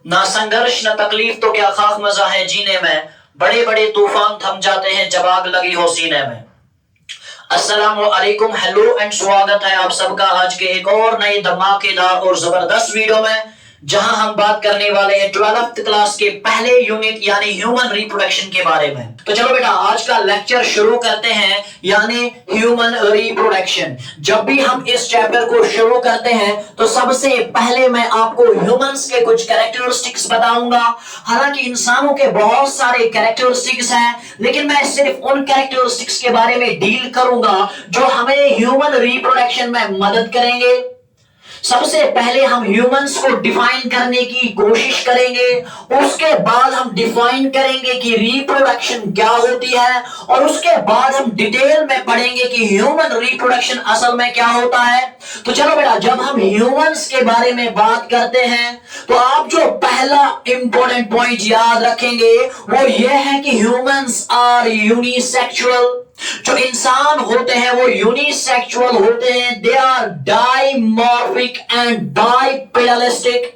ना संघर्ष न तकलीफ तो क्या खाक मजा है जीने में, बड़े बड़े तूफान थम जाते हैं जब आग लगी हो सीने में। अस्सलामु अलैकुम, हेलो एंड स्वागत है आप सबका आज के एक और नई धमाकेदार और जबरदस्त वीडियो में, जहां हम बात करने वाले हैं 12th क्लास के पहले यूनिट यानी ह्यूमन रिप्रोडक्शन के बारे में। तो चलो बेटा आज का लेक्चर शुरू करते हैं, यानी ह्यूमन रिप्रोडक्शन। जब भी हम इस चैप्टर को शुरू करते हैं तो सबसे पहले मैं आपको ह्यूमंस के कुछ कैरेक्टरिस्टिक्स बताऊंगा। हालांकि इंसानों के बहुत सारे कैरेक्टरिस्टिक्स हैं, लेकिन मैं सिर्फ उन कैरेक्टरिस्टिक्स के बारे में डील करूंगा जो हमें ह्यूमन रिप्रोडक्शन में मदद करेंगे। सबसे पहले हम ह्यूमंस को डिफाइन करने की कोशिश करेंगे, उसके बाद हम डिफाइन करेंगे कि रिप्रोडक्शन क्या होती है, और उसके बाद हम डिटेल में पढ़ेंगे कि ह्यूमन रिप्रोडक्शन असल में क्या होता है। तो चलो बेटा, जब हम ह्यूमंस के बारे में बात करते हैं तो आप जो पहला इंपॉर्टेंट पॉइंट याद रखेंगे वो ये है कि ह्यूमंस आर यूनिसेक्सुअल। जो इंसान होते हैं वो यूनिसेक्सुअल होते हैं, दे आर डाइमॉर्फिक एंड बाइपेडलिस्टिक।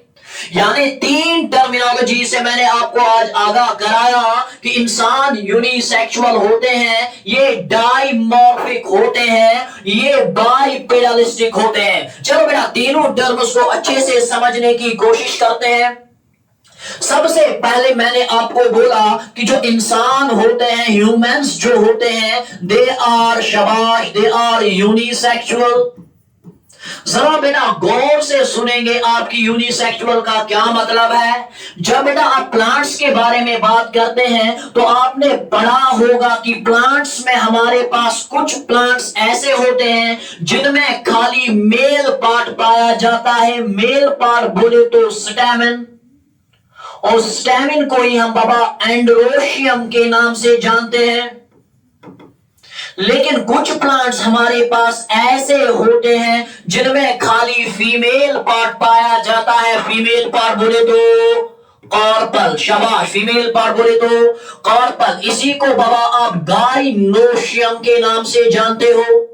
यानी तीन टर्मिनोलॉजी से मैंने आपको आज आगाह कराया कि इंसान यूनिसेक्सुअल होते हैं, ये डाइमॉर्फिक होते हैं, ये बाइपेडलिस्टिक होते हैं। चलो बेटा तीनों टर्म्स को अच्छे से समझने की कोशिश करते हैं। सबसे पहले मैंने आपको बोला कि जो इंसान होते हैं, ह्यूमंस जो होते हैं, दे आर यूनिसेक्सुअल। जरा बेटा गौर से सुनेंगे आपकी यूनिसेक्सुअल का क्या मतलब है। जब बेटा आप प्लांट्स के बारे में बात करते हैं तो आपने पढ़ा होगा कि प्लांट्स में हमारे पास कुछ प्लांट्स ऐसे होते हैं जिनमें खाली मेल पार्ट पाया जाता है। मेल पार्ट बोले तो स्टैमेन, और स्टैमिन को ही हम बाबा एंड्रोशियम के नाम से जानते हैं। लेकिन कुछ प्लांट्स हमारे पास ऐसे होते हैं जिनमें खाली फीमेल पार्ट पाया जाता है। फीमेल पार्ट बोले तो कार्पल, शाबाश, फीमेल पार्ट बोले तो कार्पल। इसी को बाबा आप गाइनोशियम के नाम से जानते हो।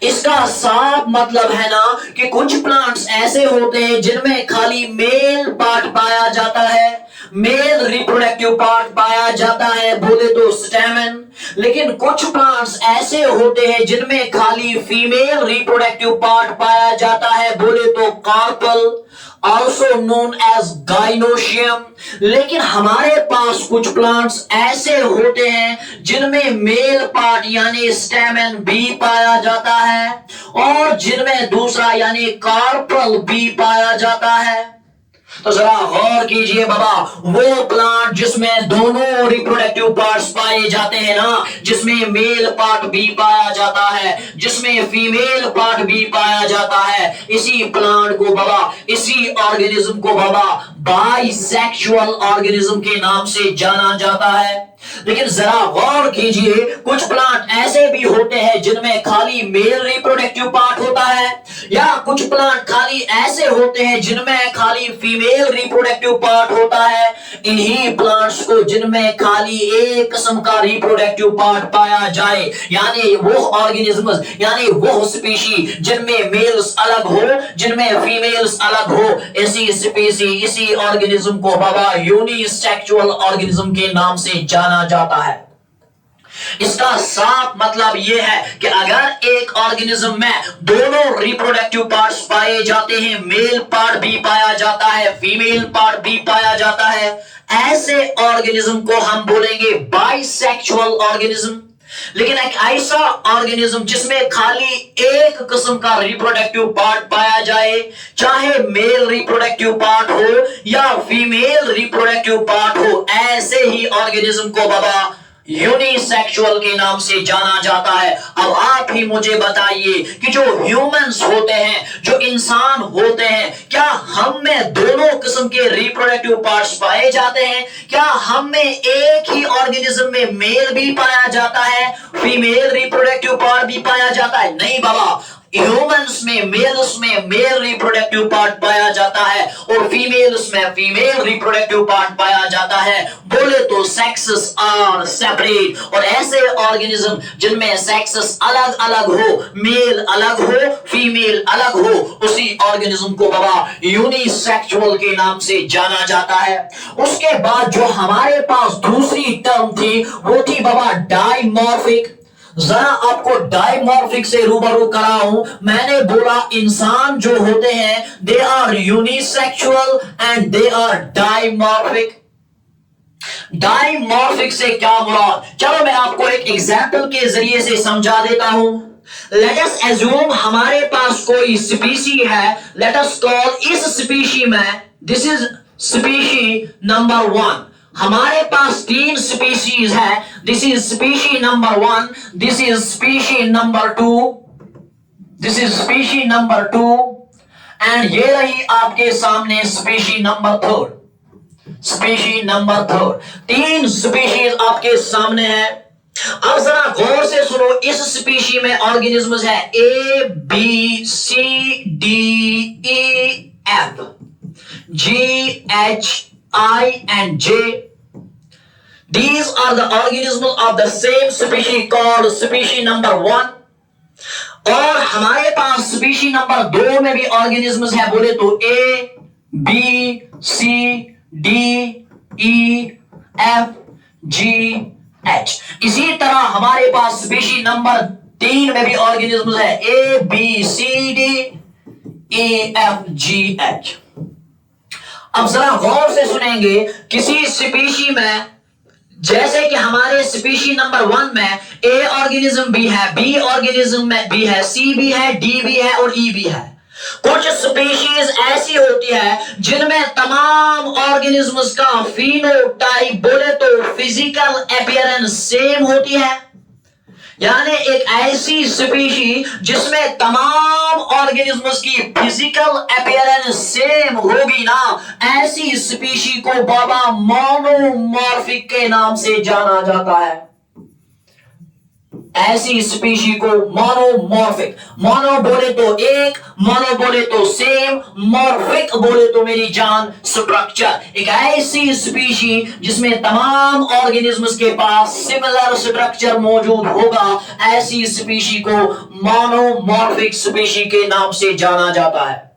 इसका साफ मतलब है ना कि कुछ प्लांट्स ऐसे होते हैं जिनमें खाली मेल पार्ट पाया जाता है, मेल रिप्रोडक्टिव पार्ट पाया जाता है बोले तो स्टैमेन। लेकिन कुछ प्लांट्स ऐसे होते हैं जिनमें खाली फीमेल रिप्रोडक्टिव पार्ट पाया जाता है बोले तो carpel, also known as gynoecium। लेकिन हमारे पास कुछ प्लांट्स ऐसे होते हैं जिनमें मेल पार्ट यानी स्टैमेन भी पाया जाता है, और जिनमें दूसरा यानी कार्पल भी पाया जाता है। तो जरा गौर कीजिए बाबा, वो प्लांट जिसमें दोनों रिप्रोडक्टिव पार्ट्स पाए जाते हैं ना, जिसमें मेल पार्ट भी पाया जाता है, जिसमें फीमेल पार्ट भी पाया जाता है, इसी प्लांट को बाबा, इसी ऑर्गेनिज्म को बाबा बाइसेक्सुअल ऑर्गेनिज्म के नाम से जाना जाता है। लेकिन जरा गौर कीजिए, कुछ प्लांट ऐसे भी होते हैं जिनमें खाली मेल रिप्रोडक्टिव पार्ट होता है, या कुछ प्लांट खाली ऐसे होते हैं जिनमें खाली फीमेल रिप्रोडक्टिव पार्ट होता है। इन्हीं प्लांट्स को जिनमें खाली एक किस्म का रिप्रोडक्टिव पार्ट पाया जाए, यानी वो ऑर्गेनिज्म यानी वो स्पीशी जिनमें मेल्स अलग हो, जिनमें फीमेल्स अलग हो, इसी स्पीशी इसी ऑर्गेनिज्म को बाबा यूनिसेक्सुअल ऑर्गेनिज्म के नाम से जाना जाता है। इसका साफ मतलब यह है कि अगर एक ऑर्गेनिज्म में दोनों रिप्रोडक्टिव पार्ट्स पाए जाते हैं, मेल पार्ट भी पाया जाता है, फीमेल पार्ट भी पाया जाता है, ऐसे ऑर्गेनिज्म को हम बोलेंगे बाइसेक्सुअल ऑर्गेनिज्म। लेकिन एक ऐसा ऑर्गेनिज्म जिसमें खाली एक किस्म का रिप्रोडक्टिव पार्ट पाया जाए, चाहे मेल रिप्रोडक्टिव पार्ट हो या फीमेल रिप्रोडक्टिव पार्ट हो, ऐसे ही ऑर्गेनिज्म को बाबा यूनिसेक्सुअल के नाम से जाना जाता है। अब आप ही मुझे बताइए कि जो ह्यूमंस होते हैं, जो इंसान होते हैं, क्या हम में दोनों किस्म के रिप्रोडक्टिव पार्ट्स पाए जाते हैं? क्या हम में एक ही ऑर्गेनिज्म में मेल भी पाया जाता है, फीमेल रिप्रोडक्टिव पार्ट भी पाया जाता है? नहीं बाबा, ह्यूमंस में मेल्स में मेल रिप्रोडक्टिव पार्ट पाया जाता है और फीमेल्स में फीमेल रिप्रोडक्टिव पार्ट पाया जाता है। बोले तो सेक्सेस आर सेपरेट। और ऐसे ऑर्गेनिज्म जिनमें सेक्सेस अलग अलग हो, मेल अलग हो, फीमेल अलग हो, उसी ऑर्गेनिज्म को बाबा यूनिसेक्सुअल के नाम से जाना जाता है। उसके बाद जो हमारे पास दूसरी टर्म थी वो थी बाबा डाइमॉर्फिक। जरा आपको डाइमॉर्फिक से रूबरू कराऊं। मैंने बोला इंसान जो होते हैं they are unisexual and they are dimorphic. Dimorphic से क्या मुराद, चलो मैं आपको एक एग्जाम्पल के जरिए से समझा देता हूं। लेट अस एज्यूम हमारे पास कोई स्पीशी है, लेट अस कॉल इस स्पीशी में, दिस इज स्पीशी नंबर 1। हमारे पास 3 स्पीशीज है, this is species number 1, this is species number 2, this is species number 2 and ये रही आपके सामने species number 3, species number 3। 3 species आपके सामने है। अब जरा गौर से सुनो, इस स्पीशी में ऑर्गेनिज्म्स है A B C D E F G H I and J. These are the organisms of the same species called species number 1. और हमारे पास स्पीशी नंबर 2 में भी ऑर्गेनिज्म्स है, बोले तो A B C D E F G H। इसी तरह हमारे पास स्पीशी नंबर 3 में भी ऑर्गेनिज्म्स है A B C D E F G H। अब जरा गौर से सुनेंगे, किसी स्पीशी में जैसे कि हमारे स्पीशी नंबर 1 में A ऑर्गेनिज्म भी है, B ऑर्गेनिज्म में भी है, C भी है, D भी है और E भी है। कुछ स्पीशीज ऐसी होती है जिनमें तमाम ऑर्गेनिज्म्स का फिनोटाइप बोले तो फिजिकल अपीयरेंस सेम होती है। यानी एक ऐसी स्पीशी जिसमें तमाम ऑर्गेनिज्म्स की फिजिकल अपीयरेंस सेम होगी ना, ऐसी स्पीशी को बाबा मोनोमॉर्फिक के नाम से जाना जाता है। ऐसी स्पीशी को मोनोमॉर्फिक, मोनो बोले तो एक, मोनो बोले तो सेम, मॉर्फिक बोले तो मेरी जान स्ट्रक्चर। एक ऐसी स्पीशी जिसमें तमाम ऑर्गेनिज्म्स के पास सिमिलर स्ट्रक्चर मौजूद होगा, ऐसी स्पीशी को मोनोमॉर्फिक स्पीशी के नाम से जाना जाता है।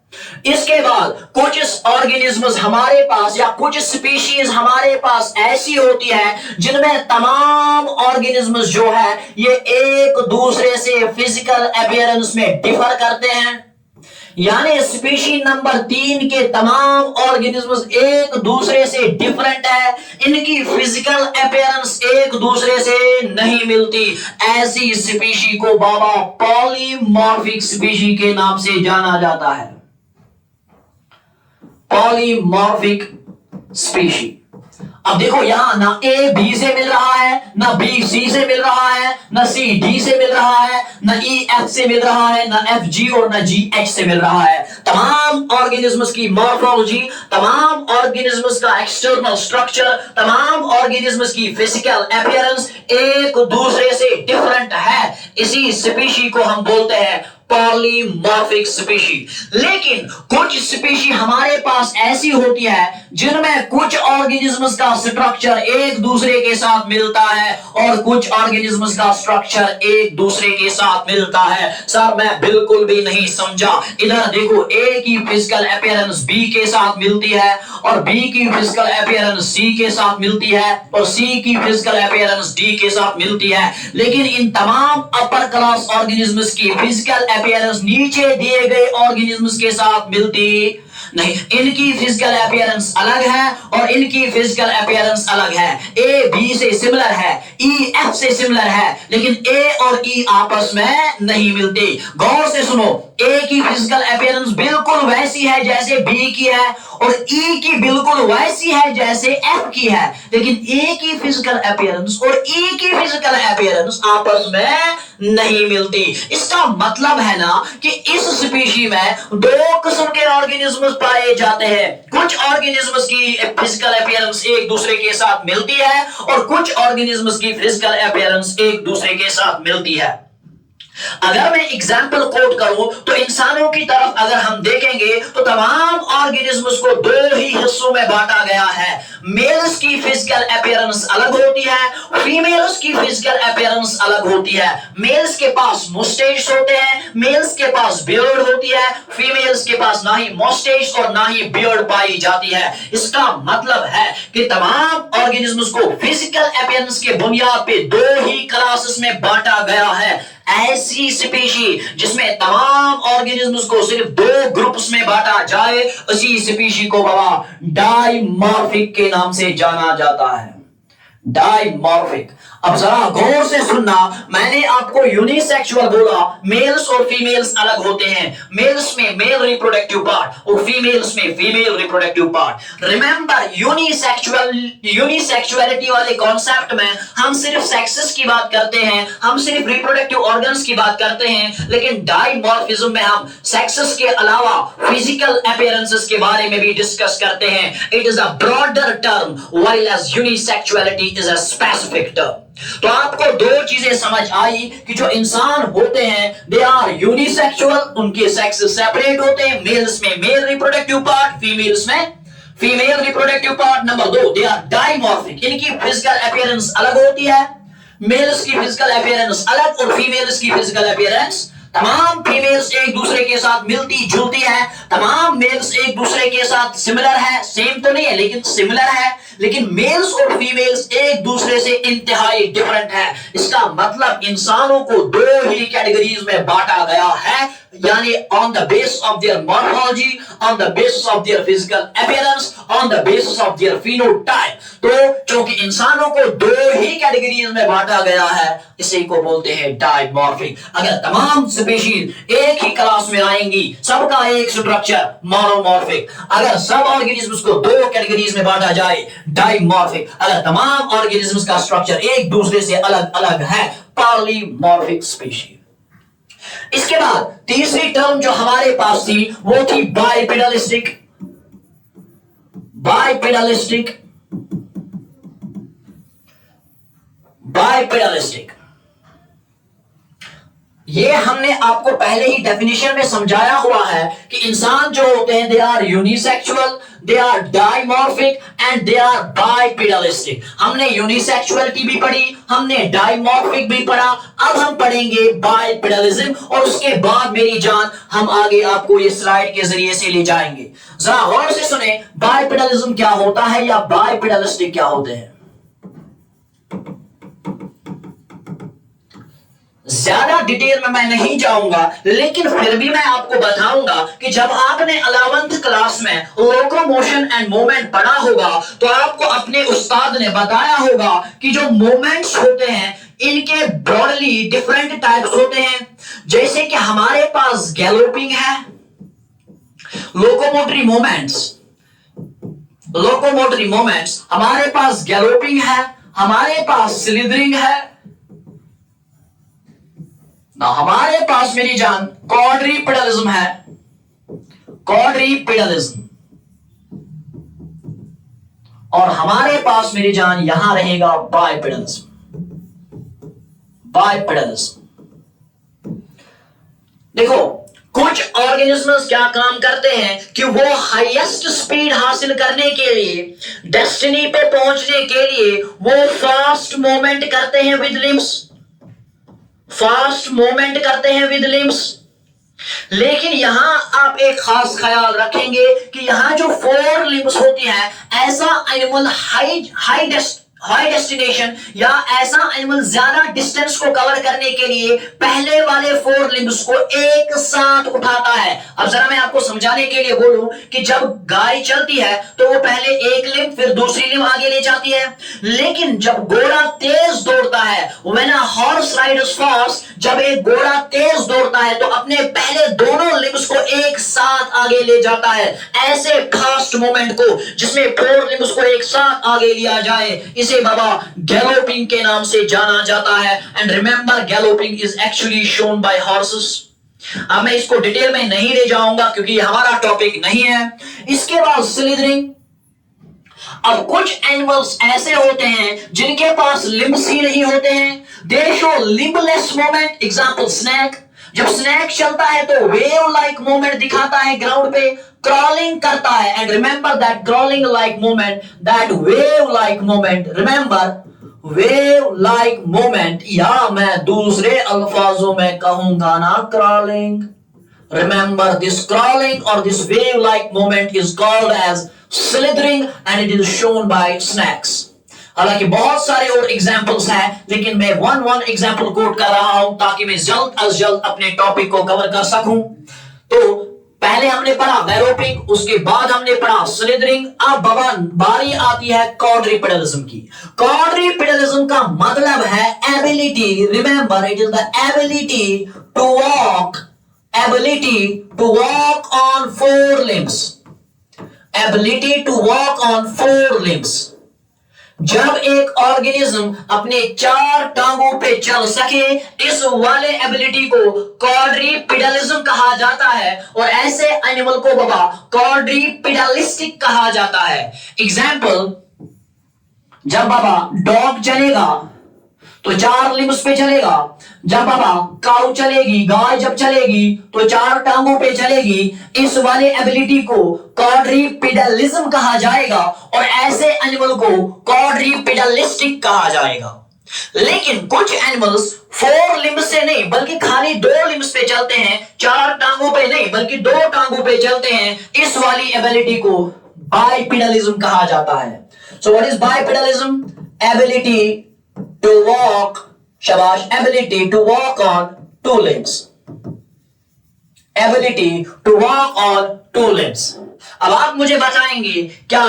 इसके बाद कुछ ऑर्गेनिज्म्स हमारे पास या कुछ स्पीशीज हमारे पास ऐसी होती है जिनमें तमाम ऑर्गेनिज्म्स जो है ये एक दूसरे से फिजिकल अपीयरेंस में डिफर करते हैं। यानी स्पीशी नंबर 3 के तमाम ऑर्गेनिज्म्स एक दूसरे से डिफरेंट है, इनकी फिजिकल अपीयरेंस एक दूसरे से नहीं मिलती। ऐसी स्पीशी को बाबा पॉलीमॉर्फिक स्पीशी के नाम से जाना जाता है। Polymorphic species. अब देखो यहां ना A B से मिल रहा है, ना B C से मिल रहा है, ना C D से मिल रहा है, ना E F से मिल रहा है, ना F G और ना G H से मिल रहा है। तमाम ऑर्गेनिज्म्स की मॉर्फोलॉजी, तमाम ऑर्गेनिज्म्स का एक्सटर्नल स्ट्रक्चर, तमाम ऑर्गेनिज्म्स की फिजिकल अपीयरेंस एक दूसरे से डिफरेंट है। इसी स्पीशी को हम बोलते हैं पॉलीमॉर्फिक स्पीशी। लेकिन कुछ स्पीशी हमारे पास ऐसी होती है जिनमें कुछ ऑर्गेनिज्म्स का स्ट्रक्चर एक दूसरे के साथ मिलता है और कुछ ऑर्गेनिज्म्स का स्ट्रक्चर एक दूसरे के साथ मिलता है। सर मैं बिल्कुल भी नहीं समझा। इधर देखो A की फिजिकल अपीयरेंस B के साथ मिलती है और B की फिजिकल अपीयरेंस C के साथ मिलती है और C की फिजिकल अपीयरेंस D के साथ मिलती है। लेकिन इन तमाम अपर क्लास ऑर्गेनिज्म्स की फिजिकल अपीयरेंस नीचे दिए गए ऑर्गेनिज्म्स के साथ मिलती नहीं। इनकी फिजिकल अपीयरेंस अलग है और इनकी फिजिकल अपीयरेंस अलग है। A B से सिमिलर है, E F से सिमिलर है, लेकिन A और E आपस में नहीं मिलती। गौर से सुनो, A की फिजिकल अपीयरेंस बिल्कुल वैसी है जैसे B की है और E की बिल्कुल वैसी है जैसे F की है, लेकिन A की फिजिकल अपीयरेंस और E की फिजिकल अपीयरेंस आपस में नहीं मिलती। इसका मतलब है ना कि इस स्पीशी में 2 किस्म के ऑर्गेनिज्म्स पाए जाते हैं। कुछ ऑर्गेनिज्म्स की फिजिकल अपीयरेंस एक दूसरे के साथ मिलती है और कुछ ऑर्गेनिज्म्स की फिजिकल अपीयरेंस एक दूसरे के साथ मिलती है। अगर मैं एग्जाम्पल कोट करूं तो इंसानों की तरफ अगर हम देखेंगे तो तमाम ऑर्गेनिज्म्स को दो ही हिस्सों में बांटा गया है। मेल्स की फिजिकल अपीयरेंस अलग होती है, फीमेल्स की फिजिकल अपीयरेंस अलग होती है। मेल्स के पास मुस्टेच होते हैं, मेल्स के पास बियर्ड होती है, फीमेल्स के पास ना ही मुस्टेच और ना ही बियर्ड पाई जाती है। इसका मतलब है कि तमाम ऑर्गेनिज्म्स को फिजिकल अपीयरेंस के बुनियाद पे दो ही क्लासेस में बांटा गया है। ऐसी स्पीशी जिसमें तमाम ऑर्गेनिज्म्स को सिर्फ दो ग्रुप्स में बांटा जाए, उसी स्पीशी को बाबा डाइमॉर्फिक के नाम से जाना जाता है। डाइमॉर्फिक। अब जरा गौर से सुनना, मैंने आपको यूनिसेक्सुअल बोला, मेल्स और फीमेल्स अलग होते हैं। मेल्स में मेल रिप्रोडक्टिव पार्ट और फीमेल्स में female reproductive part. Remember, unisexuality वाले कॉन्सेप्ट में हम सिर्फ सेक्सेस की बात करते हैं, हम सिर्फ रिप्रोडक्टिव ऑर्गन्स की बात करते हैं, लेकिन डाइमॉर्फिज्म में हम सेक्सेस के अलावा फिजिकल अपीयरेंसेस के बारे में भी डिस्कस करते हैं। It is a broader term while as unisexuality is a specific term. तो आपको दो चीजें समझ आई कि जो इंसान होते हैं दे आर यूनिसेक्सुअल, उनके सेक्स सेपरेट होते हैं। मेल्स में मेल रिप्रोडक्टिव पार्ट, फीमेल्स में फीमेल रिप्रोडक्टिव पार्ट। नंबर दो, दे आर डाइमॉर्फिक, इनकी फिजिकल अपीयरेंस अलग होती है। मेल्स की फिजिकल अपीयरेंस अलग और फीमेल्स की फिजिकल अपीयरेंस। तमाम फीमेल्स एक दूसरे के साथ मिलती जुलती है, तमाम मेल्स एक दूसरे के साथ सिमिलर है, सेम तो नहीं है लेकिन सिमिलर है, लेकिन मेल्स और फीमेल्स एक दूसरे से इंतहाई डिफरेंट है। इसका मतलब इंसानों को दो ही कैटेगरीज में बांटा गया है, यानी on the basis of their morphology, on the basis of their physical appearance, on the basis of their phenotype. तो क्योंकि इंसानों को दो ही कैटेगरीज में बांटा गया है, इसी को बोलते हैं डाइमॉर्फिक। अगर तमाम स्पीशीज एक ही क्लास में आएंगी, सबका एक स्ट्रक्चर मोनोमॉर्फिक। अगर सब ऑर्गेनिज्म्स को दो कैटेगरीज में बांटा जाए, डाइमॉर्फिक। अगर तमाम ऑर्गेनिज्म्स का स्ट्रक्चर एक दूसरे से अलग अलग है, पॉलीमॉर्फिक स्पीशीज। इसके बाद तीसरी टर्म जो हमारे पास थी वो थी बाइपेडलिस्टिक। बाइपेडलिस्टिक, बाइपेडलिस्टिक, ये हमने आपको पहले ही डेफिनेशन में समझाया हुआ है कि इंसान जो होते हैं they are unisexual, they are dimorphic and they are bipedalistic. हमने यूनिसेक्सुअलिटी भी पढ़ी, हमने डाइमॉर्फिक भी पढ़ा, अब हम पढ़ेंगे बाइपेडलिज्म और उसके बाद मेरी जान हम आगे आपको ये स्लाइड के जरिए से ले जाएंगे। जरा गौर से सुने, बाइपेडलिज्म क्या होता है या बाइपेडलिस्टिक क्या होते हैं। ज्यादा डिटेल में मैं नहीं जाऊंगा, लेकिन फिर भी मैं आपको बताऊंगा कि जब आपने 11th क्लास में लोकोमोशन एंड मूवमेंट पढ़ा होगा तो आपको अपने उस्ताद ने बताया होगा कि जो मूवमेंट्स होते हैं इनके ब्रॉडली डिफरेंट टाइप्स होते हैं। जैसे कि हमारे पास गैलोपिंग है, लोकोमोटरी मूवमेंट्स हमारे पास गैलोपिंग है, हमारे पास स्लिदरिंग है ना, हमारे पास मेरी जान क्वाड्रीपेडलिज्म है, क्वाड्रीपेडलिज्म, और हमारे पास मेरी जान यहां रहेगा बाइपेडलिज्म। बाइपेडलिज्म देखो, कुछ ऑर्गेनिजम्स क्या काम करते हैं कि वो हाईएस्ट स्पीड हासिल करने के लिए, डेस्टिनी पे पहुंचने के लिए वो फास्ट मूवमेंट करते हैं विद लिम्स, फास्ट मूवमेंट करते हैं विद लिम्स। लेकिन यहां आप एक खास ख्याल रखेंगे कि यहां जो 4 लिम्स होती है, ऐसा एनिमल हाई डेस्टिनेशन या ऐसा एनिमल ज्यादा डिस्टेंस को कवर करने के लिए पहले वाले 4 लिम्स को एक साथ उठाता है। अब जरा मैं आपको समझाने के लिए बोलूं कि जब गाय चलती है तो वो पहले एक लिम्ब फिर दूसरी लिम्ब आगे ले जाती है, लेकिन जब घोड़ा तेज दौड़ता है, when a horse Riders fast, जब एक घोड़ा तेज दौड़ता है तो अपने पहले दोनों लिम्स को एक साथ आगे ले जाता है। ऐसे फास्ट मूवमेंट को जिसमें 4 लिम्स को एक साथ आगे लिया जाए, इसे बाबा गैलोपिंग के नाम से जाना जाता है। And remember, galloping is actually shown by horses. अब मैं इसको डिटेल में नहीं ले जाऊंगा क्योंकि हमारा टॉपिक नहीं है। इसके बाद स्लिदरिंग, अब कुछ एनिमल्स ऐसे होते हैं जिनके पास लिम्स ही नहीं होते हैं, दे show limbless movement. Example snake, जब स्नेक चलता है तो वेव लाइक मूवमेंट दिखाता है ग्राउंड पे, क्रॉलिंग करता है। And remember that crawling like movement, that wave like movement, remember wave like movement, या मैं दूसरे अल्फाजों में कहूंगा ना crawling. Remember, this crawling or this wave-like movement is called as slithering and it is shown by snakes. हालांकि बहुत सारे और एग्जाम्पल्स हैं, लेकिन मैं वन एग्जाम्पल कोट कर रहा हूं ताकि मैं जल्द अज जल्द अपने टॉपिक को कवर कर सकूं। तो पहले हमने पढ़ा गैलोपिंग, उसके बाद हमने पढ़ा स्लिदरिंग। अब बाबा बारी आती है क्वाड्रिपेडलिज्म की। क्वाड्रिपेडलिज्म का मतलब है ability, remember it is the ability to walk, ability to walk on four limbs, ability to walk on four limbs। जब एक ऑर्गेनिज्म अपने चार टांगों पे चल सके, इस वाले एबिलिटी को क्वाड्रिपेडलिज्म कहा जाता है, और ऐसे एनिमल को बाबा क्वाड्रिपेडलिस्टिक कहा जाता है। एग्जाम्पल, जब बाबा डॉग चलेगा तो चार लिम्स पे चलेगा, जब बाबा काऊ चलेगी, गाय जब चलेगी तो चार टांगों पे चलेगी। इस वाले एबिलिटी को क्वाड्रिपेडलिज्म कहा जाएगा, और ऐसे एनिमल को क्वाड्रिपेडलिस्टिक कहा जाएगा। लेकिन कुछ एनिमल्स फोर लिम्स से नहीं बल्कि खाली दो लिम्स पे चलते हैं, चार टांगों पे नहीं बल्कि दो टांगों पे चलते हैं। इस वाली एबिलिटी को बाइपेडलिज्म कहा जाता है। So what is bipedalism? Ability to walk, शाबाश, ability to walk on two limbs, ability to walk on two limbs। अब आप मुझे बताएंगे, क्या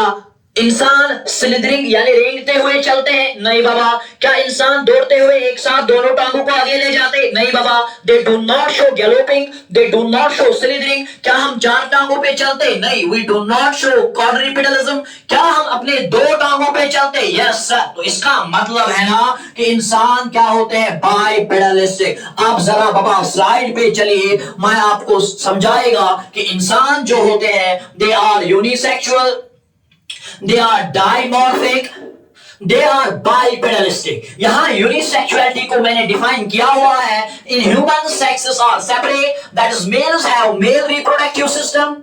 इंसान स्लिदरिंग यानी रेंगते हुए चलते हैं? नहीं बाबा। क्या इंसान दौड़ते हुए एक साथ दोनों टांगों को आगे ले जाते? नहीं बाबा। They do not show galloping, they do not show slithering. क्या हम चार टांगों पे चलते? नहीं, we do not show quadrupedalism. क्या हम अपने दो टांगों पे चलते? Yes sir. तो इसका मतलब है ना कि इंसान क्या होते हैं? बाइपेडलिस्टिक। आप जरा बाबा स्लाइड पे चलिए, मैं आपको समझाएगा कि इंसान जो होते हैं they are unisexual, they are dimorphic, they are bipedalistic। यहां यूनिसेक्सुअलिटी को मैंने डिफाइन किया हुआ है। In human sexes are separate, that is males have male reproductive system,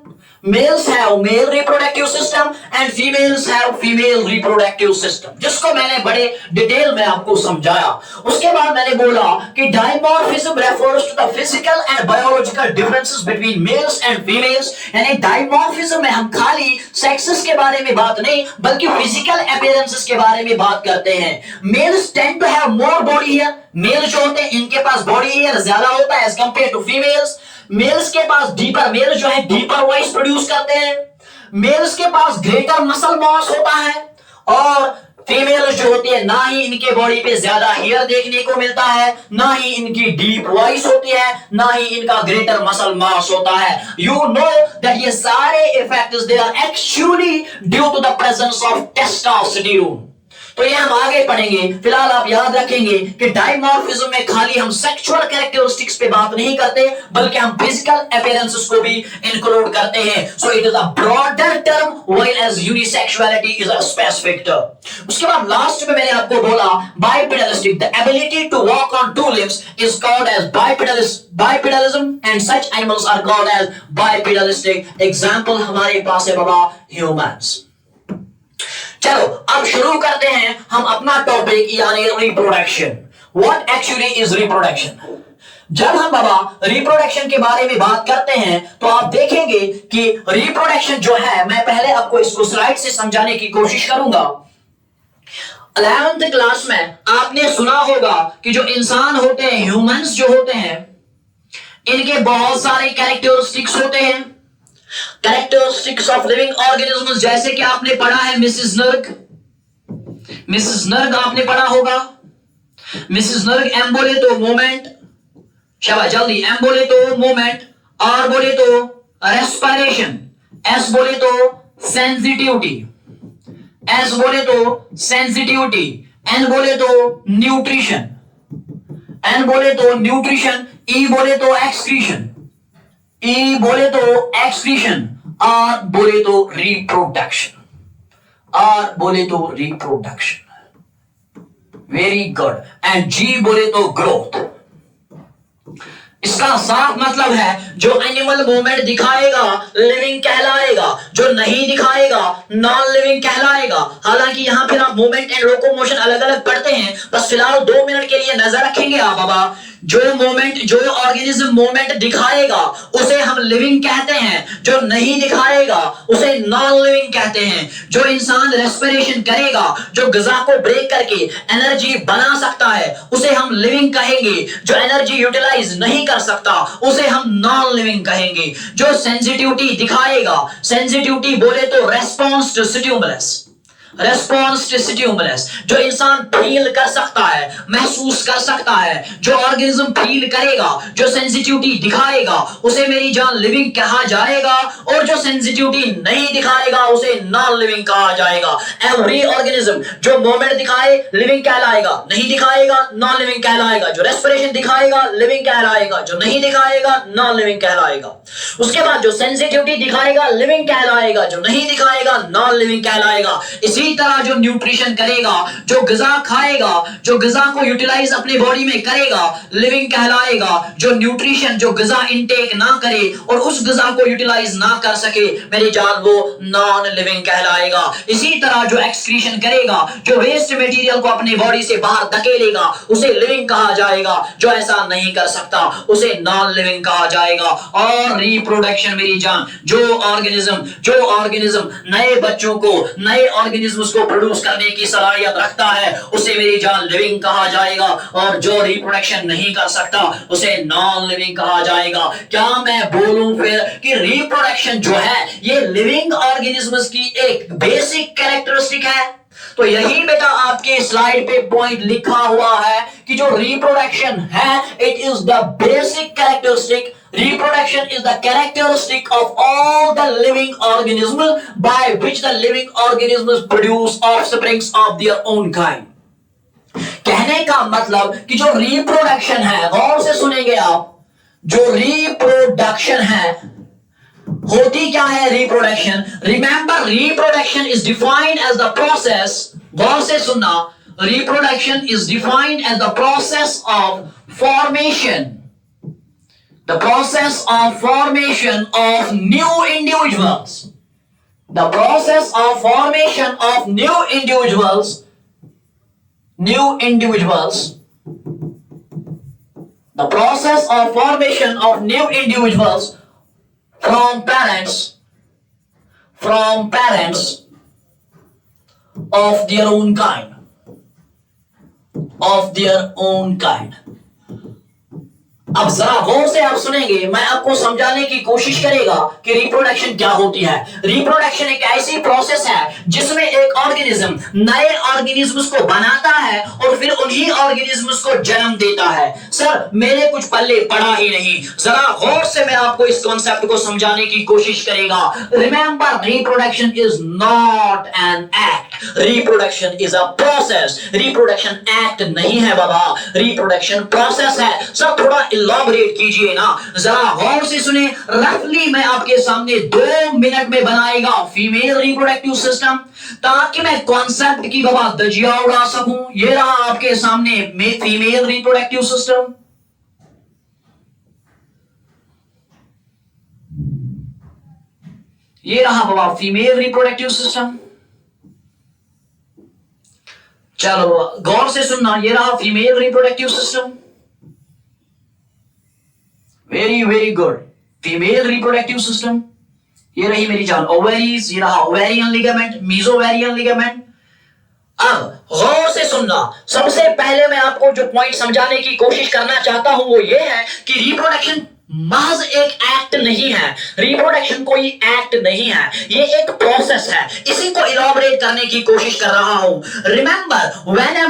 males have male reproductive system and females have female reproductive system, जिसको मैंने बड़े detail में आपको समझाया। उसके बाद मैंने बोला कि dimorphism refers to the physical and biological differences between males and females। यानी dimorphism में हम खाली सेक्सेस के बारे में बात नहीं बल्कि फिजिकल अपीयरेंसेस के बारे में बात करते हैं। Males tend to have more body hair, male जो होते हैं इनके पास बॉडी हेयर ज्यादा होता है as compare to females. Males के पास डीपर, मेल जो है डीपर वॉइस प्रोड्यूस करते हैं। मेल्स के पास ग्रेटर मसल मास होता है, और फीमेल्स जो होती है ना ही इनके बॉडी पे ज्यादा हेयर देखने को मिलता है, ना ही इनकी डीप वॉइस होती है, ना ही इनका ग्रेटर मसल मास होता है। यू नो दैट ये सारे effects they are actually due to the presence of testosterone. तो ये हम आगे पढ़ेंगे। फिलहाल आप याद रखेंगे कि डायमॉर्फिज्म में खाली हम सेक्सुअल कैरेक्टरिस्टिक्स पे बात नहीं करते बल्कि हम फिजिकल अपीयरेंसेस को भी इंक्लूड करते हैं। So it is a broader term while as unisexuality is a specific term. उसके बाद लास्ट में मैंने आपको बोला bipedalistic, the ability to walk on two limbs is called as bipedalism and such animals are called as bipedalistic. Example हमारे पास है बाबा humans. चलो अब शुरू करते हैं हम अपना टॉपिक यानी reproduction. What actually is reproduction? जब हम बाबा रिप्रोडक्शन के बारे में बात करते हैं तो आप देखेंगे कि रिप्रोडक्शन जो है, मैं पहले आपको इसको स्लाइड से समझाने की कोशिश करूंगा। 11th क्लास में आपने सुना होगा कि जो इंसान होते हैं, ह्यूमंस जो होते हैं, इनके बहुत सारे कैरेक्टरिस्टिक्स होते हैं। कैरेक्टरिस्टिक्स ऑफ लिविंग ऑर्गेनिज्म्स, जैसे कि आपने पढ़ा है मिसेस नर्ग, मिसेस नर्ग आपने पढ़ा होगा। मिसेस नर्ग एम बोले तो मोमेंट, शाबाश जल्दी, एम बोले तो मोमेंट, आर बोले तो रेस्पिरेशन, एस बोले तो सेंसिटिविटी, एस बोले तो सेंसिटिविटी, एन बोले तो न्यूट्रिशन, एन बोले तो न्यूट्रिशन, ई बोले तो एक्सक्रीशन, ई बोले तो एक्सक्रीशन, आर बोले तो रिप्रोडक्शन। आर बोले तो रिप्रोडक्शन, वेरी गुड। एंड जी बोले तो ग्रोथ। इसका साफ मतलब है जो एनिमल मूवमेंट दिखाएगा लिविंग कहलाएगा, जो नहीं दिखाएगा नॉन लिविंग कहलाएगा। हालांकि यहां फिर आप मूवमेंट एंड लोकोमोशन अलग अलग पढ़ते हैं, बस फिलहाल 2 मिनट के लिए नजर रखेंगे आप बाबा। जो मूवमेंट, जो ऑर्गेनिज्म मूवमेंट दिखाएगा उसे हम लिविंग कहते हैं, जो नहीं दिखाएगा उसे नॉन लिविंग कहते हैं। जो इंसान रेस्पिरेशन करेगा, जो ग़िज़ा को ब्रेक करके एनर्जी बना सकता है उसे हम लिविंग कहेंगे। जो एनर्जी यूटिलाइज नहीं कर सकता उसे हम नॉन लिविंग कहेंगे। जो सेंसिटिविटी दिखाएगा, सेंसिटिविटी बोले तो response to stimulus, response to stimulus, जो इंसान फील कर सकता है, महसूस कर सकता है, जो ऑर्गेनिज्म फील करेगा, जो सेंसिटिविटी दिखाएगा उसे मेरी जान लिविंग कहा जाएगा, और जो सेंसिटिविटी नहीं दिखाएगा उसे नॉन लिविंग कहा जाएगा। एवरी ऑर्गेनिज्म जो मूवमेंट दिखाए लिविंग कहलाएगा, नहीं दिखाएगा नॉन लिविंग कहलाएगा। जो रेस्पिरेशन दिखाएगा लिविंग कहलाएगा, जो नहीं दिखाएगा नॉन लिविंग कहलाएगा। उसके बाद जो सेंसिटिविटी दिखाएगा लिविंग कहलाएगा, जो नहीं दिखाएगा नॉन लिविंग कहलाएगा। इसी तरह जो न्यूट्रिशन करेगा, जो ग़िज़ा खाएगा, जो ग़िज़ा को यूटिलाइज अपनी बॉडी में करेगा लिविंग कहलाएगा। जो न्यूट्रिशन, जो ग़िज़ा इनटेक ना करे और उस ग़िज़ा को यूटिलाइज ना कर सके मेरी जान वो नॉन लिविंग कहलाएगा। इसी तरह जो एक्सक्रीशन करेगा, जो वेस्ट मटेरियल को अपनी बॉडी से बाहर धकेलेगा उसे लिविंग कहा जाएगा, जो ऐसा नहीं कर सकता उसे नॉन लिविंग कहा जाएगा। और रिप्रोडक्शन मेरी जान, जो ऑर्गेनिज्म नए बच्चों को, नए ऑर्गेनिज्म उसको प्रोड्यूस करने की सलाहियत रखता है उसे मेरी जान लिविंग कहा जाएगा, और जो रिप्रोडक्शन नहीं कर सकता उसे नॉन लिविंग कहा जाएगा। क्या मैं बोलूं फिर कि रिप्रोडक्शन जो है ये लिविंग ऑर्गेनिज्म्स की एक बेसिक कैरेक्टरिस्टिक है? तो यही बेटा आपके स्लाइड पे पॉइंट लिखा हुआ है कि जो रिप्रोडक्शन है it is the basic characteristic, reproduction is the characteristic of all the living organisms by which the living organisms produce offsprings of their own kind। कहने का मतलब कि जो रिप्रोडक्शन है, गौर से सुनेंगे आप, जो रिप्रोडक्शन है होती क्या है reproduction? Remember reproduction is defined as the process, गौर से सुनना, reproduction is defined as the process of formation, the process of formation of new individuals, the process of formation of new individuals, the process of formation of new individuals from parents of their own kind, अब जरा गौर से आप सुनेंगे, मैं आपको समझाने की कोशिश करेगा कि रिप्रोडक्शन क्या होती है। रिप्रोडक्शन एक ऐसी प्रोसेस है जिसमें एक ऑर्गेनिज्म नए ऑर्गेनिज्म्स को बनाता है और फिर उन्हीं ऑर्गेनिज्म्स को जन्म देता है। सर मेरे कुछ पल्ले पड़ा ही नहीं, जरा गौर से मैं आपको इस कॉन्सेप्ट को समझाने की कोशिश करेगा। Remember reproduction is not an act, reproduction is a process. Reproduction act नहीं है बाबा, रिप्रोडक्शन प्रोसेस है। सर थोड़ा इलैबोरेट कीजिए ना, जरा गौर से सुने। रफली मैं आपके सामने 2 मिनट में बनाएगा फीमेल रिप्रोडक्टिव सिस्टम, ताकि मैं कॉन्सेप्ट की बाबा दजिया उड़ा सकूं। ये रहा आपके सामने फीमेल रिप्रोडक्टिव सिस्टम। ये रहा बाबा फीमेल रिप्रोडक्टिव सिस्टम। चलो गौर से सुनना, ये रहा female reproductive system. Very good, female reproductive system. ये रही मेरी जान ओवेरीज, ये रहा ओवेरियन लिगामेंट, मेसोवेरियन लिगामेंट। अब गौर से सुनना, सबसे पहले मैं आपको जो पॉइंट समझाने की कोशिश करना चाहता हूं वो ये है कि रिप्रोडक्शन महज एक एक्ट नहीं है, रिप्रोडक्शन कोई एक्ट नहीं है, ये एक प्रोसेस है। इसी को इलैबोरेट करने की कोशिश कर रहा हूं। Remember when a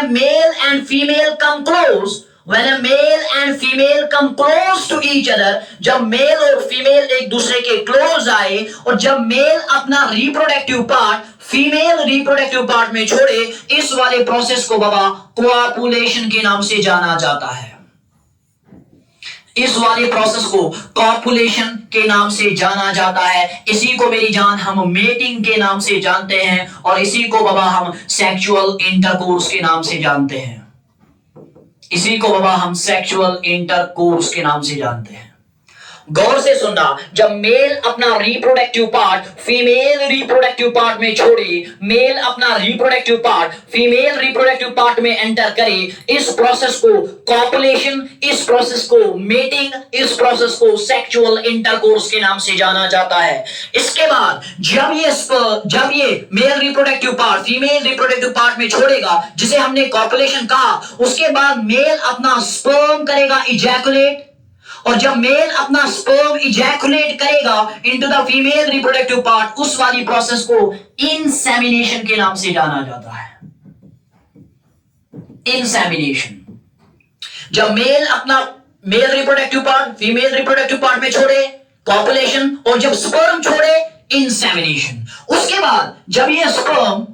male and female come close, When a male and female come close to each other, जब मेल और फीमेल एक दूसरे के क्लोज आए और जब मेल अपना reproductive part female reproductive part में छोड़े, इस वाले प्रोसेस को बाबा कोआपुलेशन के नाम से जाना जाता है। इस वाले प्रोसेस को कॉपुलेशन के नाम से जाना जाता है। इसी को मेरी जान हम मेटिंग के नाम से जानते हैं और इसी को बाबा हम सेक्सुअल इंटरकोर्स के नाम से जानते हैं। इसी को बाबा हम सेक्सुअल इंटरकोर्स के नाम से जानते हैं। गौर से सुनना, जब मेल अपना reproductive part female reproductive part में छोड़े, मेल अपना reproductive part female reproductive part में एंटर करे, इस प्रोसेस को कॉपुलेशन, इस प्रोसेस को मेटिंग, इस प्रोसेस को सेक्सुअल इंटरकोर्स के नाम से जाना जाता है। इसके बाद जब ये mail reproductive part female reproductive part में छोड़ेगा, जिसे हमने कॉपुलेशन कहा, उसके बाद मेल अपना स्पर्म करेगा इजैकुलेट, और जब मेल अपना स्पर्म इजैकुलेट करेगा into the female reproductive part, उस वाली प्रोसेस को इंसेमिनेशन के नाम से जाना जाता है। इंसेमिनेशन, जब मेल अपना mail reproductive part female reproductive part में छोड़े, कॉपुलेशन, और जब स्पर्म छोड़े, इंसेमिनेशन। उसके बाद जब ये स्पर्म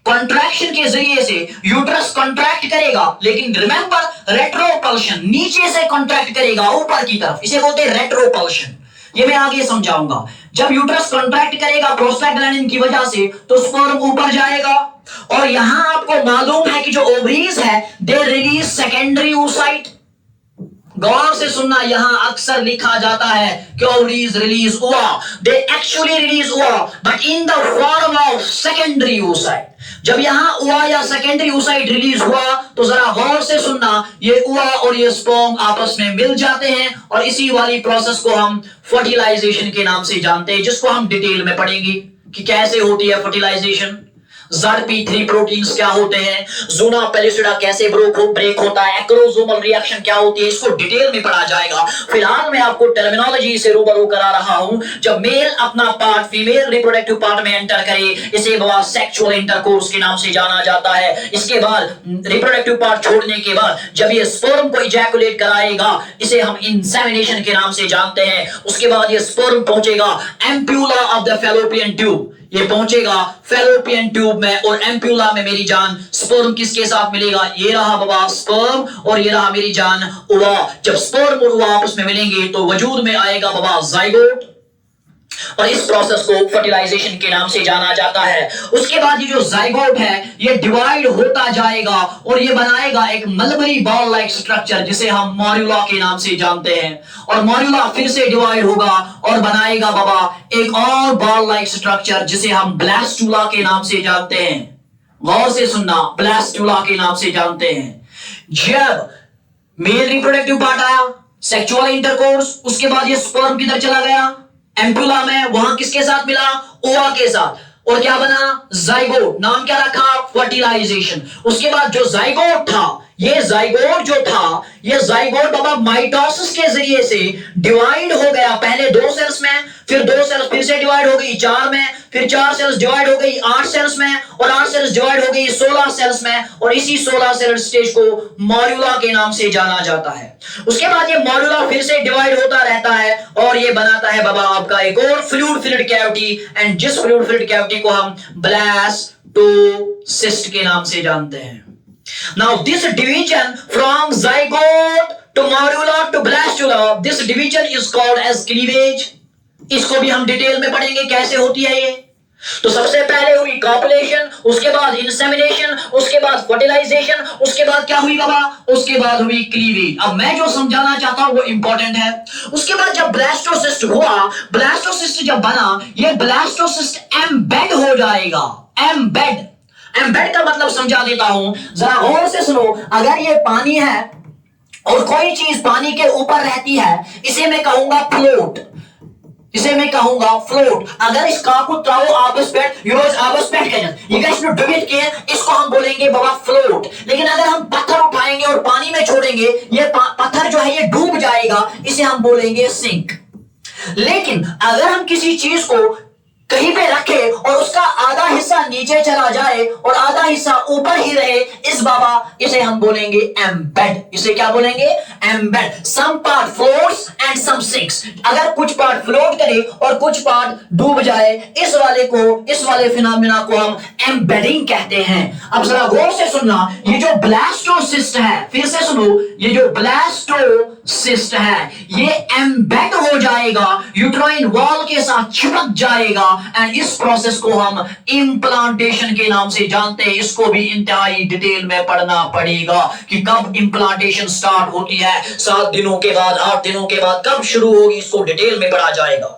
कॉन्ट्रैक्शन के जरिए से यूट्रस कॉन्ट्रैक्ट करेगा, लेकिन रिमेंबर रेट्रोपल्शन, नीचे से कॉन्ट्रैक्ट करेगा ऊपर की तरफ, इसे बोलते हैं रेट्रोपल्शन। ये मैं आगे समझाऊंगा। जब यूट्रस कॉन्ट्रैक्ट करेगा प्रोस्टाग्लैंडिन की वजह से, तो स्पर्म ऊपर जाएगा, और यहां आपको मालूम है कि जो ओवरीज है दे रिलीज सेकेंडरी oocyte। गौर से सुनना, यहां अक्सर लिखा जाता है कि ओवरीज रिलीज हुआ, दे एक्चुअली रिलीज हुआ, but in the form of secondary oocyte। जब यहां हुआ या सेकेंडरी oocyte रिलीज हुआ, तो जरा गौर से सुनना, ये हुआ और ये स्पर्म आपस में मिल जाते हैं, और इसी वाली प्रोसेस को हम फर्टिलाइजेशन के नाम से जानते हैं, जिसको हम डिटेल में पढ़ेंगे कि कैसे होती है फर्टिलाइजेशन। ZP3 प्रोटीन्स क्या होते हैं, ज़ूना पेलिसिडा कैसे ब्रेक होता है, एक्रोसोमल रिएक्शन क्या होती है, इसको डिटेल में पढ़ा जाएगा। फिलहाल मैं आपको टर्मिनोलॉजी से रूबरू करा रहा हूं। जब मेल अपना पार्ट फीमेल रिप्रोडक्टिव पार्ट में एंटर करे, इसे बाबा सेक्सुअल इंटरकोर्स के नाम से जाना जाता है। इसके बाद रिप्रोडक्टिव पार्ट छोड़ने के बाद जब ये स्पर्म को इजैकुलेट कराएगा, इसे हम इंसेमिनेशन के नाम से जानते हैं। उसके बाद ये स्पर्म पहुंचेगा ampulla of the fallopian tube, ये पहुंचेगा फैलोपियन ट्यूब में, और एम्प्यूला में मेरी जान स्पर्म किसके साथ मिलेगा, ये रहा बाबा स्पर्म, और ये रहा मेरी जान ओवा। जब स्पर्म और ओवा आपस में मिलेंगे तो वजूद में आएगा बाबा जाइगोट, और इस प्रोसेस को फर्टिलाइजेशन के नाम से जाना जाता है। उसके बाद ये जो जाइगोट है ये डिवाइड होता जाएगा और ये बनाएगा एक मलबरी बॉल लाइक स्ट्रक्चर, जिसे हम मॉर्यूला के नाम से जानते हैं, और मॉर्यूला फिर से डिवाइड होगा और बनाएगा बाबा एक और बॉल लाइक स्ट्रक्चर, जिसे हम ब्लास्टूला के नाम से जानते हैं। गौर से सुनना, ब्लास्टूला के नाम से जानते हैं। जब मेल रिप्रोडक्टिव पार्ट आया, सेक्सुअल इंटरकोर्स, उसके बाद ये स्पर्म किधर चला गया, एम्प्यूला में, वहां किसके साथ मिला, ओवा के साथ, और क्या बना, जाइगोट। नाम क्या रखा, फर्टिलाइजेशन। उसके बाद जो जाइगोट था, ये जाइगोट जो था, ये जाइगोट बाबा माइटोसिस के जरिए से डिवाइड हो गया, पहले 2 सेल्स में, फिर 2 सेल्स फिर से डिवाइड हो गई 4 में, फिर 4 सेल्स डिवाइड हो गई 8 सेल्स में, और 8 सेल्स डिवाइड हो गई 16 सेल्स में, और इसी 16 सेल स्टेज को मॉर्यूला के नाम से जाना जाता है। उसके बाद ये मॉर्यूला फिर से डिवाइड होता रहता है और ये बनाता है बाबा आपका एक और फ्लूइड फिल्ड कैविटी, एंड जिस फ्लूइड फिल्ड कैविटी को हम ब्लास्टोसिस्ट के नाम से जानते हैं। Now this division from zygote to morula to blastula, this division is called as cleavage। इसको भी हम डिटेल में पढ़ेंगे कैसे होती है ये। तो सबसे पहले हुई कॉपुलेशन, उसके बाद इंसेमिनेशन, उसके बाद फर्टिलाइजेशन, उसके बाद क्या हुई बाबा, उसके बाद हुई क्लीवेज। अब मैं जो समझाना चाहता हूं वो इंपॉर्टेंट है। उसके बाद जब ब्लास्टोसिस्ट हुआ, ब्लास्टोसिस्ट जब बना, ये ब्लास्टोसिस्ट एम्बेड हो जाएगा। एम्बेड का मतलब समझा देता हूं, जरा गौर से सुनो। अगर ये पानी है और कोई चीज पानी के ऊपर रहती है, इसे मैं कहूंगा फ्लोट, इसे मैं कहूंगा फ्लोट। अगर इस काकू त्राओ आपस बैठ इसको हम बोलेंगे बाबा फ्लोट। लेकिन अगर हम पत्थर उठाएंगे और पानी में छोड़ेंगे, ये पत्थर जो है ये डूब जाएगा, इसे हम बोलेंगे सिंक। लेकिन अगर हम किसी चीज को कहीं पे रखे और उसका आधा हिस्सा नीचे चला हिस्सा जाए और आधा हिस्सा ऊपर ही रहे, इस बाबा इसे हम बोलेंगे एम्बेड। इसे क्या बोलेंगे? Embed. Some part floats and some sinks. अगर कुछ पार्ट फ्लोट करे और कुछ पार्ट डूब जाए, इस वाले फिनोमेना को हम एम्बेडिंग कहते हैं। अब जरा गौर से सुनना, ये जो ब्लास्टोसिस्ट है, फिर से सुनो, ये जो ब्लास्टोसिस्ट है ये एम्बेड हो जाएगा, यूट्राइन वॉल के साथ चिपक जाएगा, एंड इस प्रोसेस को हम इंप्लांटेशन के नाम से जानते हैं। इसको भी इंतहाई डिटेल में पढ़ना पड़ेगा कि कब इंप्लांटेशन स्टार्ट होती है, 7 दिनों के बाद, 8 दिनों के बाद कब शुरू होगी, इसको डिटेल में पढ़ा जाएगा।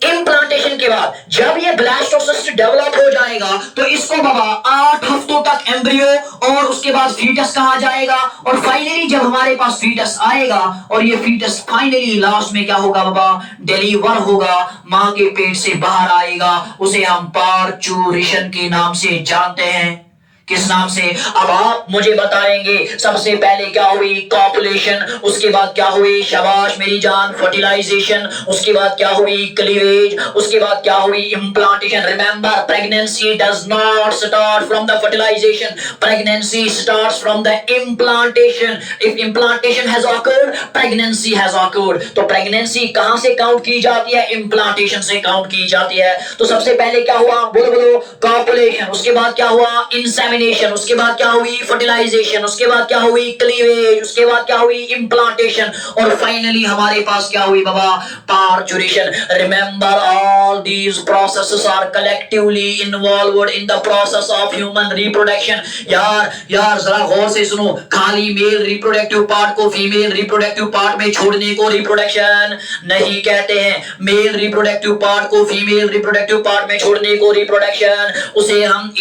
इम्प्लांटेशन के बाद जब ये ब्लास्टोसिस्ट डेवलप हो जाएगा तो इसको बाबा 8 हफ्तों तक एम्ब्रियो और उसके बाद फीटस कहा जाएगा, और फाइनली जब हमारे पास फीटस आएगा और ये फीटस फाइनली लास्ट में क्या होगा बाबा? डिलीवर होगा, मां के पेट से बाहर आएगा, उसे हम पार्चुरेशन के नाम से जानते हैं। किस नाम से? अब आप मुझे बताएंगे सबसे पहले क्या हुई? कॉपुलेशन, उसके बाद क्या हुई? शाबाश मेरी जान, फर्टिलाइजेशन, उसके बाद क्या हुई? क्लीवेज, उसके बाद क्या हुई? Implantation. Remember, pregnancy does not start from the fertilization, pregnancy starts from the implantation. If implantation has occurred, pregnancy has occurred. तो प्रेगनेंसी कहां से काउंट की जाती है? इम्प्लांटेशन से काउंट की जाती है। तो सबसे पहले क्या हुआ? बोलो बोलो। कॉपुलेशन, उसके बाद क्या हुआ? इंसेमिनेशन, उसके बाद क्या हुई? फर्टिलाइजेशन, उसके बाद क्या हुई? क्लीवेज, उसके बाद क्या हुई? इम्प्लांटेशन, और फाइनली हमारे पास क्या हुई बाबा? Parturition. Remember, all these processes are collectively involved in the process of human reproduction. यार जरा गौर से सुनो, खाली मेल रिप्रोडक्टिव पार्ट को फीमेल रिप्रोडक्टिव पार्ट में छोड़ने को रिप्रोडक्शन नहीं कहते हैं। मेल रिप्रोडक्टिव पार्ट को फीमेल रिप्रोडक्टिव पार्ट में छोड़ने को रिप्रोडक्शन, उसे हम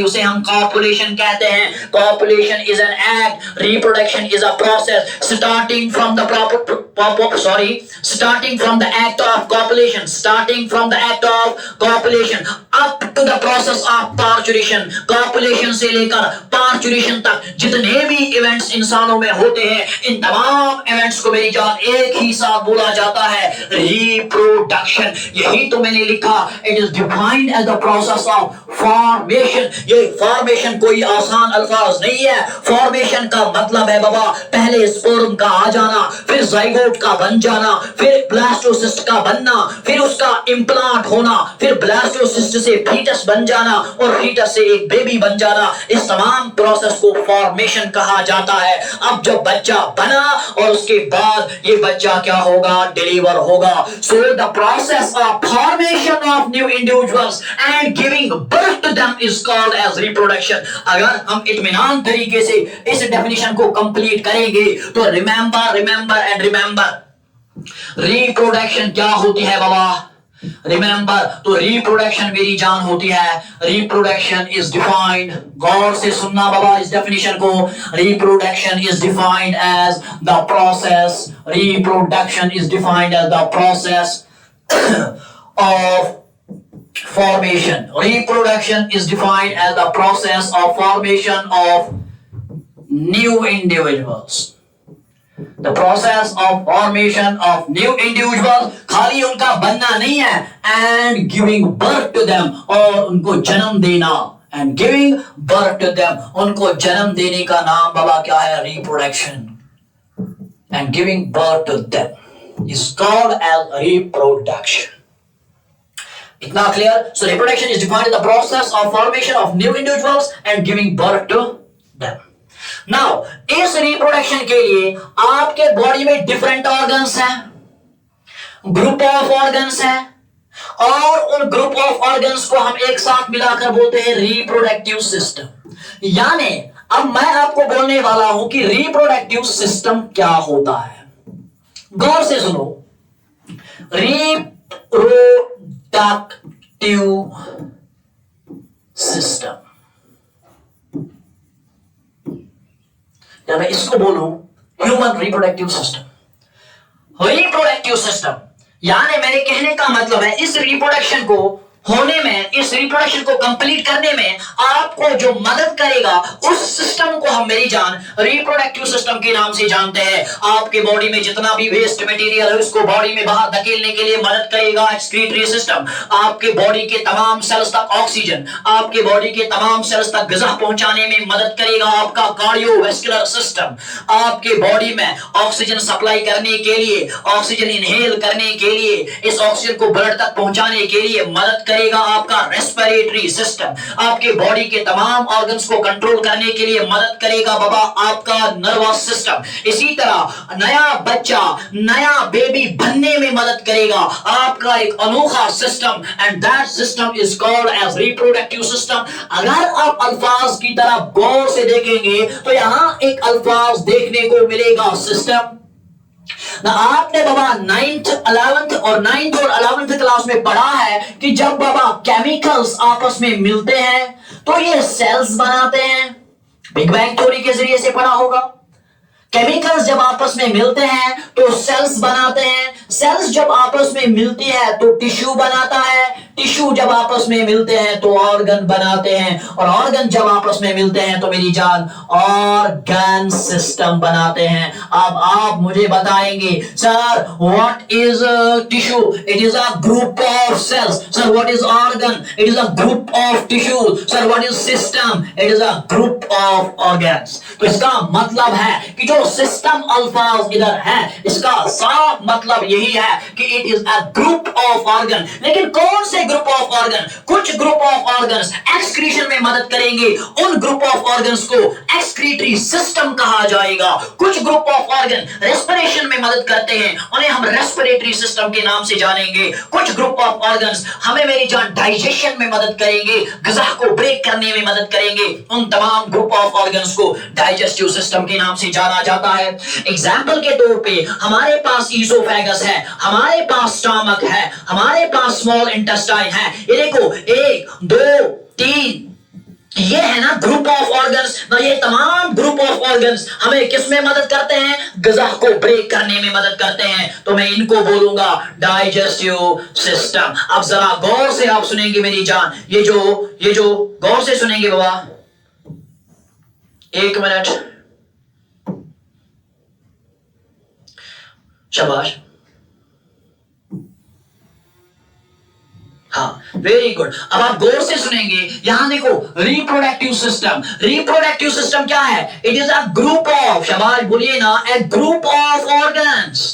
उसे हम कॉपुलेशन कहते हैं। Copulation is an act, reproduction is a process starting from the copulation up to the process of parturition. Copulation से लेकर पार्चुरेशन तक जितने भी इवेंट्स इंसानों में होते हैं, इन तमाम इवेंट्स को मेरी जान एक ही साथ बोला जाता है रिप्रोडक्शन। यही तो मैंने लिखा, it is defined as the process of formation. ये फॉर्मेशन कोई आसान अल्फाज नहीं है। फॉर्मेशन का मतलब है बाबा पहले स्पर्म का आ जाना, फिर जाइगोट का बन जाना, फिर ब्लास्टोसिस्ट का बनना, फिर उसका इम्प्लांट होना, फिर ब्लास्टोसिस्ट से फीटस बन जाना और फीटस से एक बेबी बन जाना। इस तमाम प्रोसेस को फॉर्मेशन कहा जाता है। अब जब बच्चा बना और उसके बाद ये बच्चा क्या होगा? डिलीवर होगा। So the process of formation of new individuals and giving birth to them is called as reproduction. अगर हम इत्मीनान तरीके से इस डेफिनेशन को कंप्लीट करेंगे तो रिमेंबर एंड रिमेंबर, रिप्रोडक्शन क्या होती है बाबा? रिमेंबर, तो रिप्रोडक्शन मेरी जान होती है, रिप्रोडक्शन इज डिफाइंड, गौर से सुनना बाबा इस डेफिनेशन को, reproduction is defined as the process, reproduction is defined as the process of formation. Reproduction is defined as the process of formation of new individuals. The process of formation of new individuals, खाली उनका बनना नहीं है, and giving birth to them, और उनको जन्म देना, and giving birth to them, उनको जन्म देने का नाम बाबा क्या है? Reproduction. And giving birth to them is called as reproduction. इतना clear? So reproduction is defined as the process of formation of new individuals and giving birth to them. Now, इस reproduction के लिए आपके बॉडी में different organs हैं, group of organs हैं, और उन ग्रुप ऑफ ऑर्गन्स को हम एक साथ मिलाकर बोलते हैं रिप्रोडक्टिव सिस्टम। यानी अब मैं आपको बोलने वाला हूं कि रिप्रोडक्टिव सिस्टम क्या होता है। गौर से सुनो, रिप्रोडक्टिव सिस्टम, या मैं इसको बोलूं human reproductive system. Reproductive system यानी मेरे कहने का मतलब है इस रिप्रोडक्शन को होने में, इस रिप्रोडक्शन को कंप्लीट करने में आपको जो मदद करेगा, उस सिस्टम को हम मेरी जान रिप्रोडक्टिव सिस्टम के नाम से जानते हैं। आपके बॉडी में जितना भी वेस्ट मटेरियल है उसको बॉडी में बाहर धकेलने के लिए मदद करेगा एक्सक्रीटरी सिस्टम। आपके बॉडी के तमाम सेल्स तक ऑक्सीजन, आपके बॉडी के तमाम सेल्स तक ग़िज़ा पहुंचाने में मदद करेगा आपका कार्डियोवैस्कुलर सिस्टम। आपके बॉडी में ऑक्सीजन सप्लाई करने के लिए, ऑक्सीजन इनहेल करने के लिए, इस ऑक्सीजन को ब्लड तक पहुंचाने के लिए मदद करेगा आपका रेस्पिरेटरी सिस्टम। आपके बॉडी के तमाम ऑर्गन्स को कंट्रोल करने के लिए मदद करेगा बाबा आपका नर्वस सिस्टम। इसी तरह नया बच्चा, नया बेबी बनने में मदद करेगा आपका एक अनोखा system, and that system is called as reproductive system. अगर आप अल्फाज की तरफ गौर से देखेंगे तो यहां एक अल्फाज देखने को मिलेगा, सिस्टम। ना आपने बाबा 9th 11th और 9th और 11th क्लास में पढ़ा है कि जब बाबा केमिकल्स आपस में मिलते हैं तो ये सेल्स बनाते हैं। बिग बैंग थ्योरी के जरिए से पढ़ा होगा। केमिकल्स जब आपस में मिलते हैं तो सेल्स बनाते हैं। सेल्स जब आपस में मिलती है तो टिश्यू बनाता है। टिश्यू जब आपस में मिलते हैं तो ऑर्गन बनाते हैं, और ऑर्गन जब आपस में मिलते हैं तो मेरी जान ऑर्गन सिस्टम बनाते हैं। अब आप मुझे बताएंगे, sir what is tissue? It is a group of cells. Sir what is organ? It is a group of tissue. Sir what is system? It is a group of organs. तो इसका मतलब है कि जो सिस्टम अल्फाज इधर है, इसका साफ मतलब यही है कि it is a group of organ. लेकिन कौन से ग्रुप ऑफ ऑर्गन? कुछ ग्रुप ऑफ ऑर्गन्स एक्सक्रीशन में मदद करेंगे, उन ग्रुप ऑफ ऑर्गन्स को एक्सक्रीटरी सिस्टम कहा जाएगा। कुछ ग्रुप ऑफ ऑर्गन रेस्पिरेशन में मदद करते हैं, उन्हें हम रेस्पिरेटरी सिस्टम के नाम से जानेंगे। कुछ ग्रुप ऑफ ऑर्गन्स हमें मेरी जान डाइजेशन में मदद करेंगे, ग़िज़ा को ब्रेक करने में मदद करेंगे। उन तमाम ग्रुप ऑफ ऑर्गन्स को डाइजेस्टिव सिस्टम के नाम से जाना जाता है। एग्जाम्पल के तौर पे हमारे पास ईसोफेगस है, हमारे पास स्टमक है, हमारे पास स्मॉल इंटेस्टाइन है। ये देखो 1 2 3, ये है ना ग्रुप ऑफ ऑर्गन्स। ना ये तमाम ग्रुप ऑफ ऑर्गन्स हमें किस में मदद करते हैं? ग़िज़ा को ब्रेक करने में मदद करते हैं। तो मैं इनको बोलूंगा डाइजेस्टिव सिस्टम। अब जरा गौर से आप सुनेंगे मेरी जान, ये जो गौर से सुनेंगे बाबा, 1 मिनट, शाबाश, हाँ वेरी गुड। अब आप गौर से सुनेंगे, यहां देखो रिप्रोडक्टिव सिस्टम। रिप्रोडक्टिव सिस्टम क्या है? It is a group of, शाबाश बोलिए ना, a group of organs.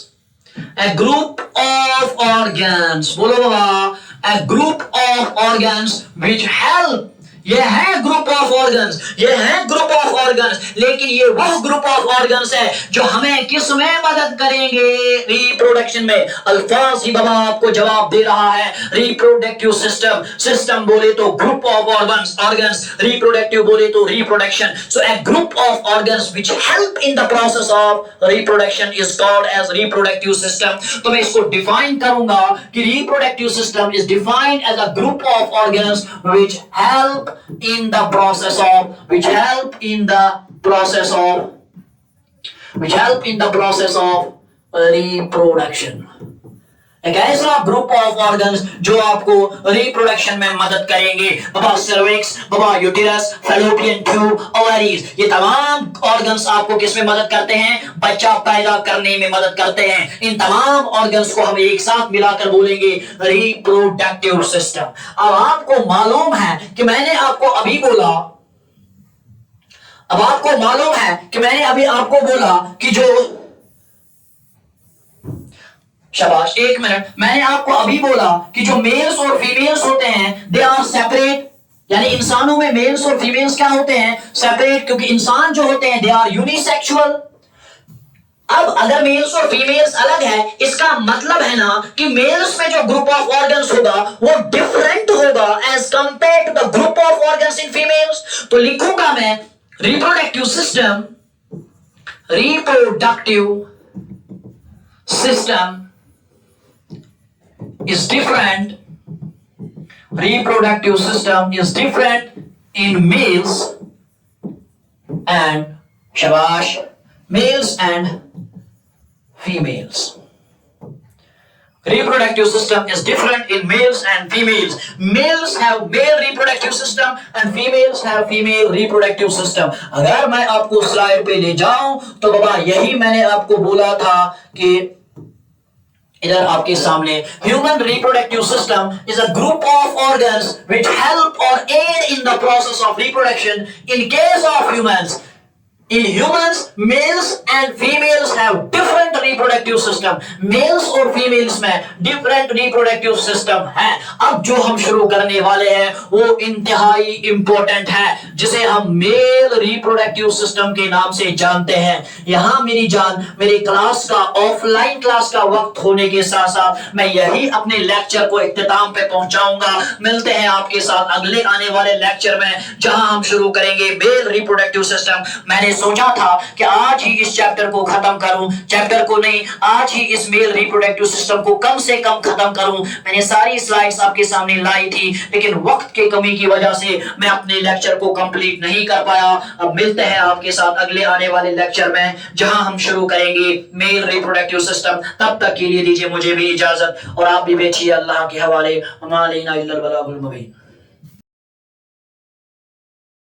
A group of organs, बोलो बाबा, a group of organs which help. ये है ग्रुप ऑफ ऑर्गन्स, ये है ग्रुप ऑफ ऑर्गन्स, लेकिन ये वह ग्रुप ऑफ ऑर्गन्स है जो हमें किस में मदद करेंगे? रिप्रोडक्शन में। अल्फाज ही बाबा आपको जवाब दे रहा है। रिप्रोडक्टिव सिस्टम, सिस्टम बोले तो group of organs, organs, reproductive बोले तो reproduction. So a group of organs which help in the process of reproduction is called as reproductive system. तो मैं इसको डिफाइन करूंगा कि reproductive system is defined as a group of organs which help in the process of reproduction। एक ऐसा group of organs जो आपको reproduction में मदद करेंगे। बाबा सर्विक्स, बाबा यूटेरस, फैलोपियन ट्यूब, ओवरीज, ये तमाम ऑर्गन्स आपको किस में मदद करते हैं? बच्चा पैदा करने में मदद करते हैं। इन तमाम ऑर्गन्स को हम एक साथ मिलाकर बोलेंगे रिप्रोडक्टिव सिस्टम। अब आपको मालूम है कि मैंने आपको अभी बोला, कि जो, शाबाश, 1 मिनट, मैंने आपको अभी बोला कि जो मेल्स और फीमेल्स होते हैं दे आर सेपरेट। यानी इंसानों में मेल्स और फीमेल्स क्या होते हैं? सेपरेट, क्योंकि इंसान जो होते हैं दे आर यूनिसेक्सुअल। अब अगर मेल्स और फीमेल्स अलग है, इसका मतलब है ना कि मेल्स में जो ग्रुप ऑफ ऑर्गन्स होगा वो डिफरेंट होगा as compare to the group of organs in females. तो लिखूंगा मैं reproductive system, reproductive system is different, reproductive system is different in males and, shabash, males and females। reproductive system is different in males and females. Males have male reproductive system and females have female reproductive system. अगर मैं आपको slide पे ले जाऊं तो बाबा यही मैंने आपको बोला था कि इधर आपके सामने human reproductive system is a group of organs which help or aid in the process of reproduction. In case of humans, in humans, males and females have different reproductive system. Males और females में different reproductive system है. अब जो हम शुरू करने वाले हैं वो इंतहाई इंपॉर्टेंट है, जिसे हम मेल रिप्रोडक्टिव सिस्टम के नाम से जानते हैं. यहां मेरी जान, मेरी क्लास का ऑफलाइन क्लास का वक्त होने के साथ साथ मैं यही अपने लेक्चर को इख्तिताम पे पहुंचाऊंगा. मिलते हैं आपके साथ अगले आने वाले लेक्चर में, जहां हम शुरू करेंगे मेल रिप्रोडक्टिव सिस्टम. मैंने सोचा था कि आज ही इस चैप्टर को खत्म करूं, चैप्टर को नहीं, आज ही इस मेल रिप्रोडक्टिव सिस्टम को कम से कम खत्म करूं. मैंने सारी स्लाइड्स आपके सामने लाई थी, लेकिन वक्त की कमी की वजह से मैं अपने लेक्चर को कंप्लीट नहीं कर पाया. अब मिलते हैं आपके साथ अगले आने वाले लेक्चर में, जहां हम शुरू करेंगे मेल रिप्रोडक्टिव सिस्टम. तब तक के लिए दीजिए मुझे भी इजाजत और आप भी बैठिए अल्लाह के हवाले. अमा अलैना इल्लल बलागुल मुबीन.